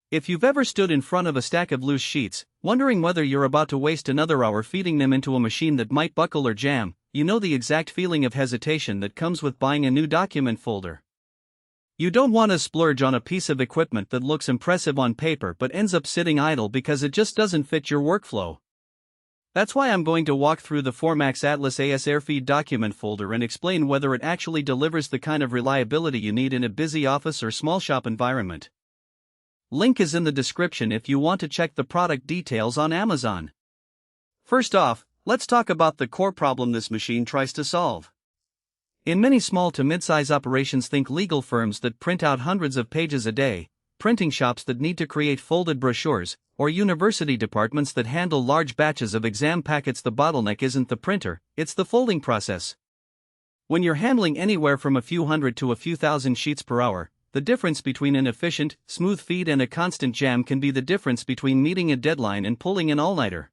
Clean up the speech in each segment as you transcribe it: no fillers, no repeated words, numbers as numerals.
If you've ever stood in front of a stack of loose sheets, wondering whether you're about to waste another hour feeding them into a machine that might buckle or jam, you know the exact feeling of hesitation that comes with buying a new document folder. You don't want to splurge on a piece of equipment that looks impressive on paper but ends up sitting idle because it just doesn't fit your workflow. That's why I'm going to walk through the FORMAX Atlas AS Airfeed document folder and explain whether it actually delivers the kind of reliability you need in a busy office or small shop environment. Link is in the description if you want to check the product details on Amazon. First off, let's talk about the core problem this machine tries to solve. In many small to mid-size operations, think legal firms that print out hundreds of pages a day, printing shops that need to create folded brochures, or university departments that handle large batches of exam packets. The bottleneck isn't the printer, it's the folding process. When you're handling anywhere from a few hundred to a few thousand sheets per hour, the difference between an efficient, smooth feed and a constant jam can be the difference between meeting a deadline and pulling an all-nighter.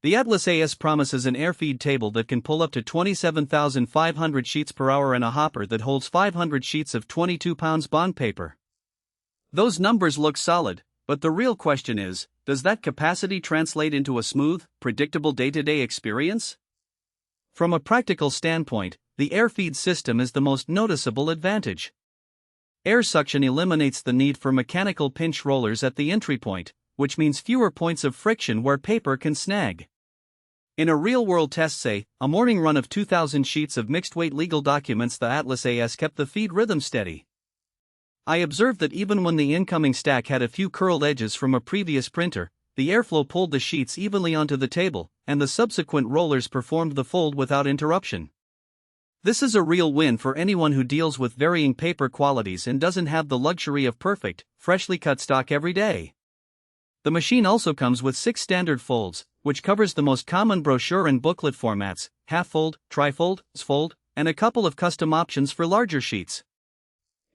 The Atlas AS promises an airfeed table that can pull up to 27,500 sheets per hour and a hopper that holds 500 sheets of 22 pounds bond paper. Those numbers look solid, but the real question is, does that capacity translate into a smooth, predictable day-to-day experience? From a practical standpoint, the airfeed system is the most noticeable advantage. Air suction eliminates the need for mechanical pinch rollers at the entry point, which means fewer points of friction where paper can snag. In a real-world test, say, a morning run of 2,000 sheets of mixed-weight legal documents, the Atlas AS kept the feed rhythm steady. I observed that even when the incoming stack had a few curled edges from a previous printer, the airflow pulled the sheets evenly onto the table, and the subsequent rollers performed the fold without interruption. This is a real win for anyone who deals with varying paper qualities and doesn't have the luxury of perfect, freshly cut stock every day. The machine also comes with 6 standard folds, which covers the most common brochure and booklet formats: half-fold, trifold, S-fold, and a couple of custom options for larger sheets.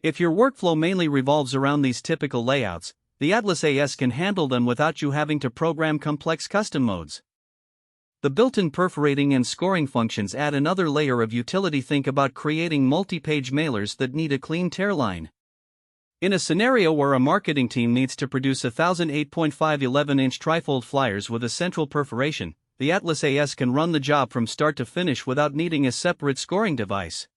If your workflow mainly revolves around these typical layouts, the Atlas AS can handle them without you having to program complex custom modes. The built-in perforating and scoring functions add another layer of utility. Think about creating multi-page mailers that need a clean tear line. In a scenario where a marketing team needs to produce 1,000 8.5 11-inch trifold flyers with a central perforation, the Atlas AS can run the job from start to finish without needing a separate scoring device.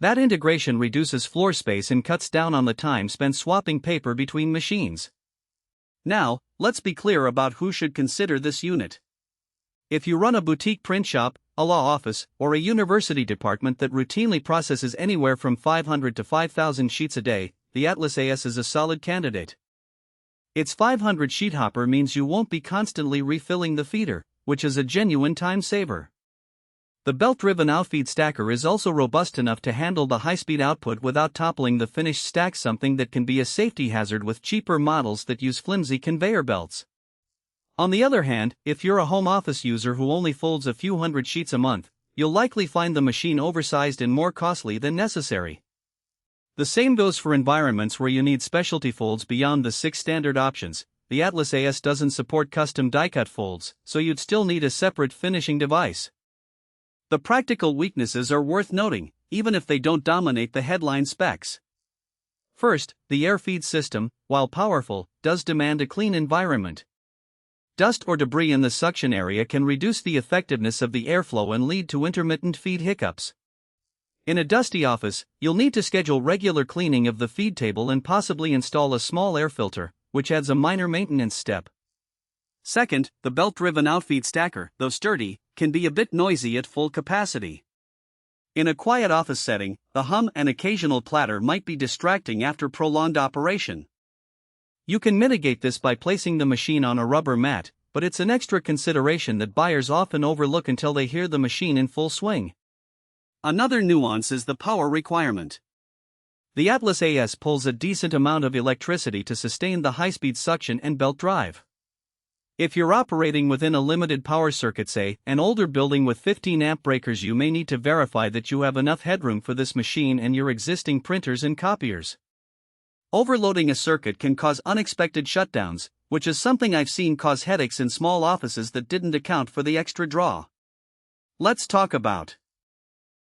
That integration reduces floor space and cuts down on the time spent swapping paper between machines. Now, let's be clear about who should consider this unit. If you run a boutique print shop, a law office, or a university department that routinely processes anywhere from 500 to 5,000 sheets a day, the Atlas AS is a solid candidate. Its 500 sheet hopper means you won't be constantly refilling the feeder, which is a genuine time saver. The belt-driven Outfeed stacker is also robust enough to handle the high-speed output without toppling the finished stack, something that can be a safety hazard with cheaper models that use flimsy conveyor belts. On the other hand, if you're a home office user who only folds a few hundred sheets a month, you'll likely find the machine oversized and more costly than necessary. The same goes for environments where you need specialty folds beyond the 6 standard options. The Atlas AS doesn't support custom die-cut folds, so you'd still need a separate finishing device. The practical weaknesses are worth noting, even if they don't dominate the headline specs. First, the airfeed system, while powerful, does demand a clean environment. Dust or debris in the suction area can reduce the effectiveness of the airflow and lead to intermittent feed hiccups. In a dusty office, you'll need to schedule regular cleaning of the feed table and possibly install a small air filter, which adds a minor maintenance step. Second, the belt-driven Outfeed stacker, though sturdy, can be a bit noisy at full capacity. In a quiet office setting, the hum and occasional clatter might be distracting after prolonged operation. You can mitigate this by placing the machine on a rubber mat, but it's an extra consideration that buyers often overlook until they hear the machine in full swing. Another nuance is the power requirement. The Atlas AS pulls a decent amount of electricity to sustain the high-speed suction and belt drive. If you're operating within a limited power circuit, say, an older building with 15 amp breakers, you may need to verify that you have enough headroom for this machine and your existing printers and copiers. Overloading a circuit can cause unexpected shutdowns, which is something I've seen cause headaches in small offices that didn't account for the extra draw. Let's talk about